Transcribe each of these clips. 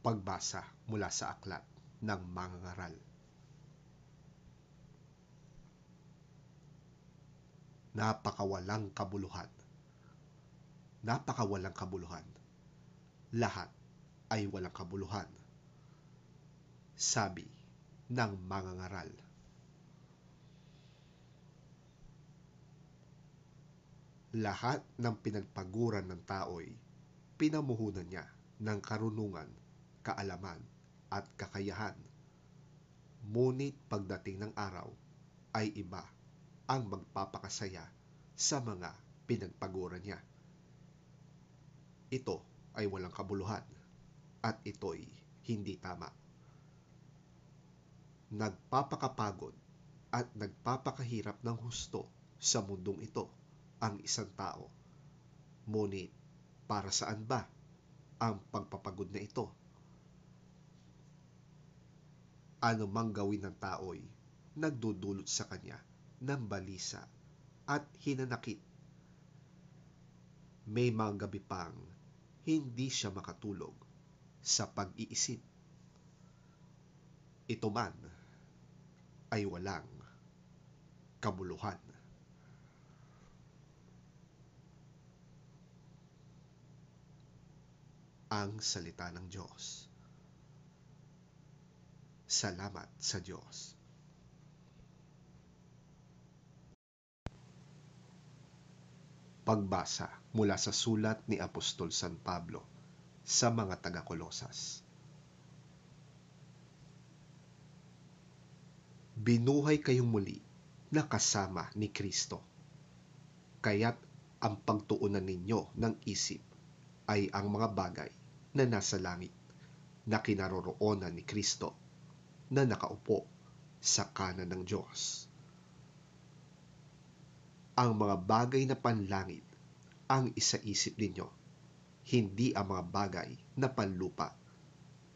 Pagbasa mula sa aklat ng mangangaral. Napakawalang kabuluhan. Napakawalang kabuluhan. Lahat ay walang kabuluhan. Sabi ng mangangaral. Lahat ng pinagpaguran ng tao'y pinamuhunan niya ng karunungan, kaalaman at kakayahan. Ngunit pagdating ng araw ay iba ang magpapakasaya sa mga pinagpaguran niya. Ito ay walang kabuluhan at ito'y hindi tama. Nagpapakapagod at nagpapakahirap ng husto sa mundong ito ang isang tao. Ngunit para saan ba ang pagpapagod na ito? Ano mang gawin ng tao'y nagdudulot sa kanya ng balisa at hinanakit. May mga gabi pang hindi siya makatulog sa pag-iisip. Ito man ay walang kabuluhan. Ang salita ng Diyos. Salamat sa Diyos. Pagbasa mula sa sulat ni Apostol San Pablo sa mga taga-Kolosas. Binuhay kayong muli na kasama ni Kristo. Kaya't ang pagtuunan ninyo ng isip ay ang mga bagay na nasa langit, na kinaroroonan ni Kristo, na nakaupo sa kanan ng Diyos. Ang mga bagay na panlangit ang isaisip ninyo, hindi ang mga bagay na panlupa,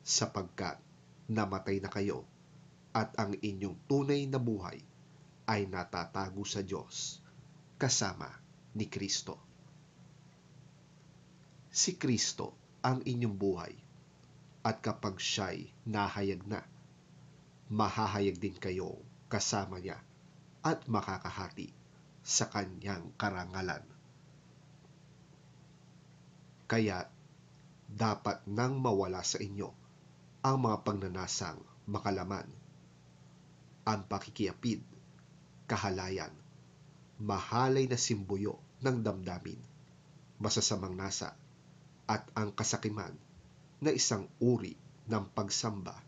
sapagkat namatay na kayo at ang inyong tunay na buhay ay natatago sa Diyos kasama ni Kristo. Si Kristo ang inyong buhay, at kapag siya'y nahayag na, mahahayag din kayo kasama niya at makakahati sa kanyang karangalan. Kaya dapat nang mawala sa inyo ang mga pagnanasang makalaman, ang pakikiapid, kahalayan, mahalay na simbuyo ng damdamin, masasamang nasa, at ang kasakiman na isang uri ng pagsamba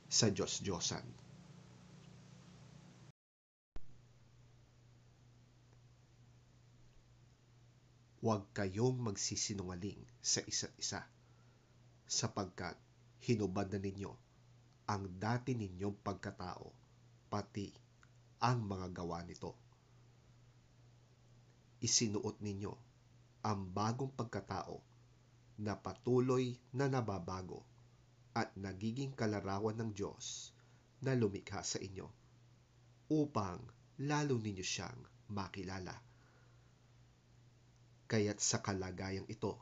sa Diyos-Diyosan. Huwag kayong magsisinungaling sa isa't isa, sapagkat hinubad na ninyo ang dati ninyong pagkatao, pati ang mga gawa nito. Isinuot ninyo ang bagong pagkatao na patuloy na nababago at nagiging kalarawan ng Diyos na lumikha sa inyo, upang lalo ninyo siyang makilala. Kaya't sa kalagayang ito,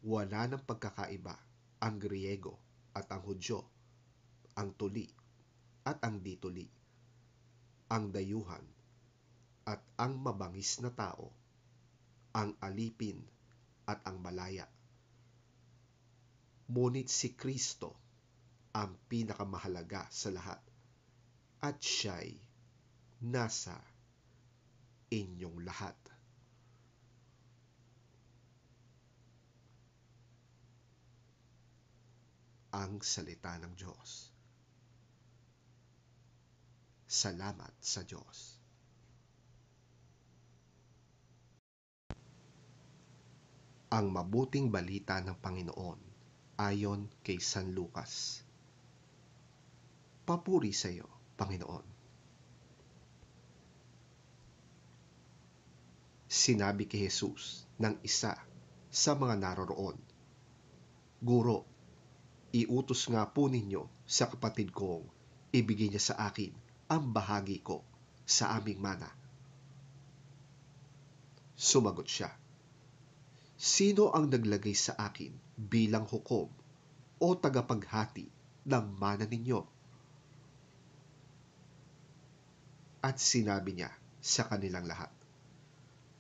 wala ng pagkakaiba ang Griego at ang Hudyo, ang tuli at ang di-tuli, ang dayuhan at ang mabangis na tao, ang alipin at ang malaya. Ngunit si Kristo ang pinakamahalaga sa lahat, at siya'y nasa inyong lahat. Ang salita ng Diyos. Salamat sa Diyos. Ang mabuting balita ng Panginoon ayon kay San Lucas. Papuri sa iyo, Panginoon. Sinabi kay Jesus ng isa sa mga naroroon, Guro, iutos nga po ninyo sa kapatid kong ibigay niya sa akin ang bahagi ko sa aming mana. Sumagot siya, Sino ang naglagay sa akin bilang hukom o tagapaghati ng mana ninyo? At sinabi niya sa kanilang lahat,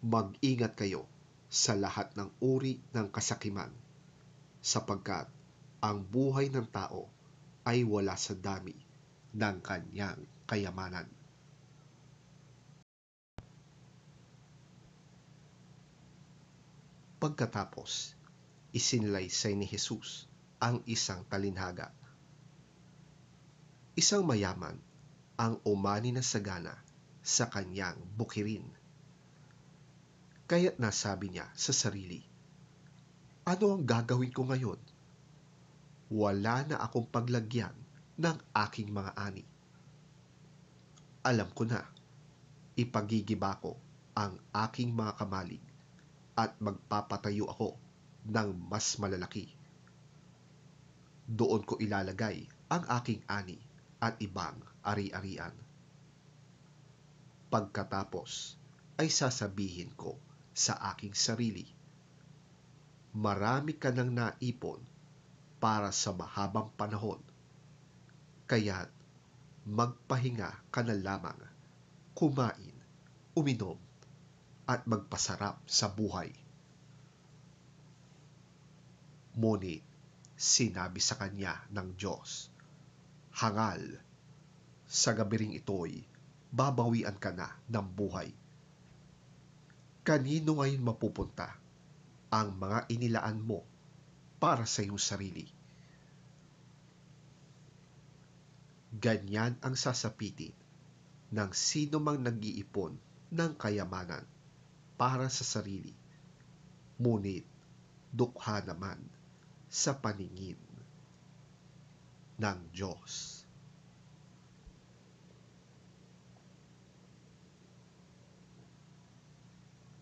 mag-ingat kayo sa lahat ng uri ng kasakiman, sapagkat ang buhay ng tao ay wala sa dami ng kanyang kayamanan. Pagkatapos, isinalaysay ni Jesus ang isang talinhaga. Isang mayaman ang umani na sagana sa kanyang bukirin. Kaya't nasabi niya sa sarili, ano ang gagawin ko ngayon? Wala na akong paglagyan ng aking mga ani. Alam ko na, ipagigiba ko ang aking mga kamalig at magpapatayo ako ng mas malalaki. Doon ko ilalagay ang aking ani at ibang ari-arian. Pagkatapos ay sasabihin ko sa aking sarili, marami ka nang naipon para sa mahabang panahon, kaya't magpahinga ka na lamang, kumain, uminom, at magpasarap sa buhay. Ngunit sinabi sa kanya ng Diyos, hangal, sa gabi ring ito'y babawian ka na ng buhay. Kanino ngayon mapupunta ang mga inilaan mo para sa iyong sarili? Ganyan ang sasapitin ng sino mang nag-iipon ng kayamanan para sa sarili, ngunit dukha naman sa paningin ng Diyos.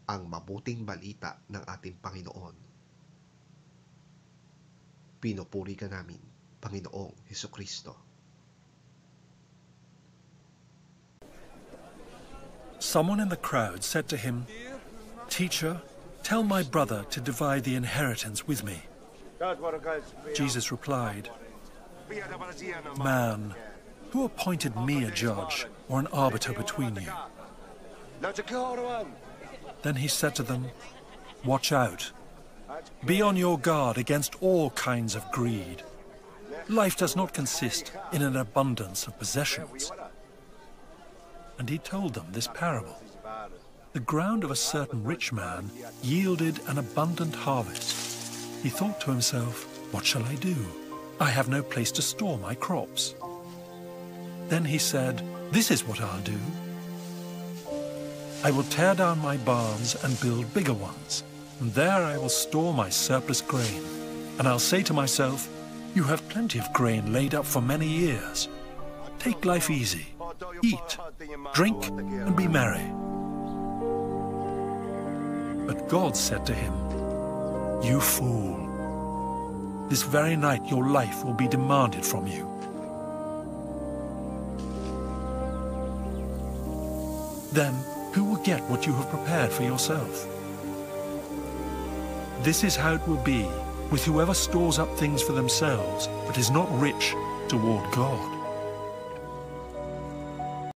Ang mabuting balita ng ating Panginoon. Pinupuri ka namin, Panginoong Hesukristo. Someone in the crowd said to him, Teacher, tell my brother to divide the inheritance with me. Jesus replied, Man, who appointed me a judge or an arbiter between you? Then he said to them, Watch out. Be on your guard against all kinds of greed. Life does not consist in an abundance of possessions. And he told them this parable. The ground of a certain rich man yielded an abundant harvest. He thought to himself, What shall I do? I have no place to store my crops. Then he said, This is what I'll do. I will tear down my barns and build bigger ones, and there I will store my surplus grain. And I'll say to myself, You have plenty of grain laid up for many years. Take life easy. Eat, drink, and be merry. But God said to him, You fool! This very night your life will be demanded from you. Then who will get what you have prepared for yourself? This is how it will be with whoever stores up things for themselves, but is not rich toward God.